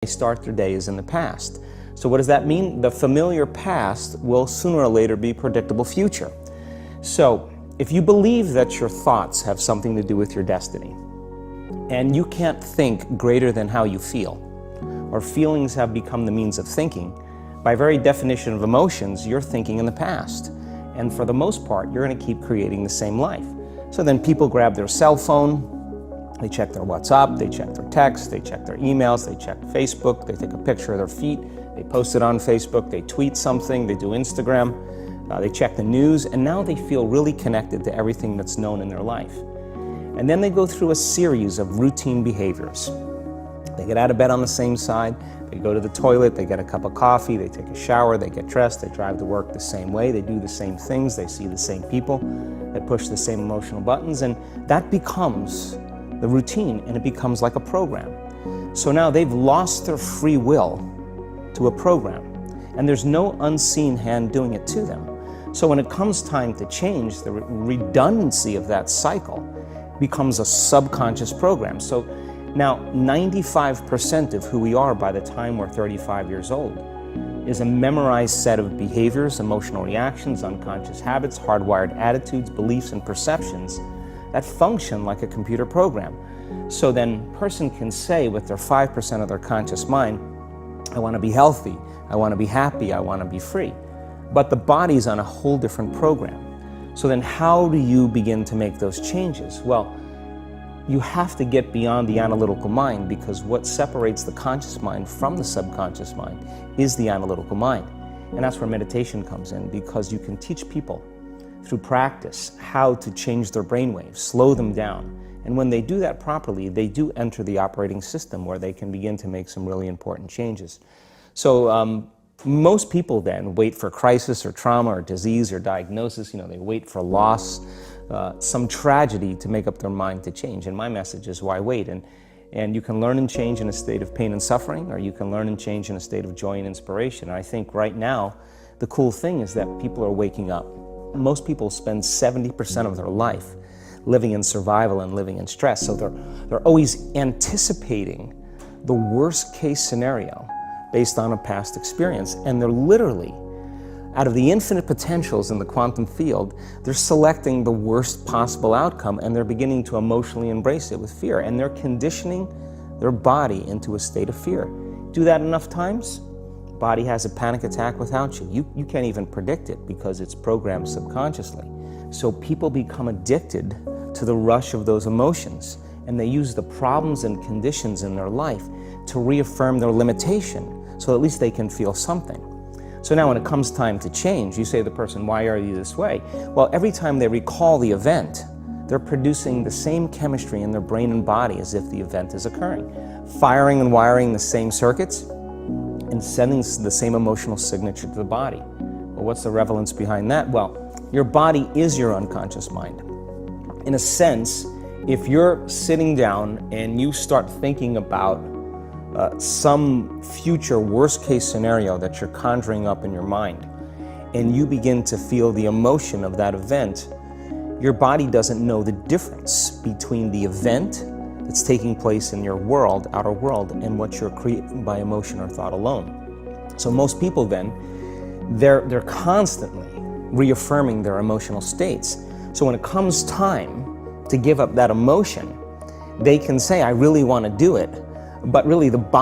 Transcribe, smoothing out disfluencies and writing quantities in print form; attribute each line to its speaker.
Speaker 1: they start their day is in the past. So what does that mean? The familiar past will sooner or later be predictable future. So if you believe that your thoughts have something to do with your destiny, and you can't think greater than how you feel, or feelings have become the means of thinking, by very definition of emotions, you're thinking in the past. And for the most part, you're going to keep creating the same life. So then people grab their cell phone, they check their WhatsApp, they check their text, they check their emails, they check Facebook, they take a picture of their feet, they post it on Facebook, they tweet something, they do Instagram, they check the news, and now they feel really connected to everything that's known in their life. And then they go through a series of routine behaviors. They get out of bed on the same side, they go to the toilet, they get a cup of coffee, they take a shower, they get dressed, they drive to work the same way, they do the same things, they see the same people, they push the same emotional buttons, and that becomes the routine, and it becomes like a program. So now they've lost their free will to a program, and there's no unseen hand doing it to them. So when it comes time to change, the redundancy of that cycle becomes a subconscious program. So now 95% of who we are by the time we're 35 years old is a memorized set of behaviors, emotional reactions, unconscious habits, hardwired attitudes, beliefs, and perceptions that function like a computer program. So then a person can say with their 5% of their conscious mind, I want to be healthy, I want to be happy, I want to be free. But the body's on a whole different program. So then how do you begin to make those changes? Well, you have to get beyond the analytical mind, because what separates the conscious mind from the subconscious mind is the analytical mind. And that's where meditation comes in, because you can teach people through practice how to change their brainwaves, slow them down. And when they do that properly, they do enter the operating system where they can begin to make some really important changes. So most people then wait for crisis or trauma or disease or diagnosis. They wait for loss, some tragedy to make up their mind to change. And my message is, why wait? And you can learn and change in a state of pain and suffering, or you can learn and change in a state of joy and inspiration. And I think right now, the cool thing is that people are waking up. Most people spend 70% of their life living in survival and living in stress. So they're always anticipating the worst case scenario based on a past experience. And they're literally, out of the infinite potentials in the quantum field, they're selecting the worst possible outcome, and they're beginning to emotionally embrace it with fear. And they're conditioning their body into a state of fear. Do that enough times, body has a panic attack without you. You can't even predict it because it's programmed subconsciously. So people become addicted to the rush of those emotions, and they use the problems and conditions in their life to reaffirm their limitation, so at least they can feel something. So now when it comes time to change, you say to the person, why are you this way? Well, every time they recall the event, they're producing the same chemistry in their brain and body as if the event is occurring, firing and wiring the same circuits, and sending the same emotional signature to the body. Well, what's the relevance behind that? Well, your body is your unconscious mind. In a sense, if you're sitting down and you start thinking about some future worst case scenario that you're conjuring up in your mind, and you begin to feel the emotion of that event, your body doesn't know the difference between the event that's taking place in your world, outer world, and what you're creating by emotion or thought alone. So most people then, they're constantly reaffirming their emotional states. So when it comes time to give up that emotion, they can say, I really want to do it, but really the body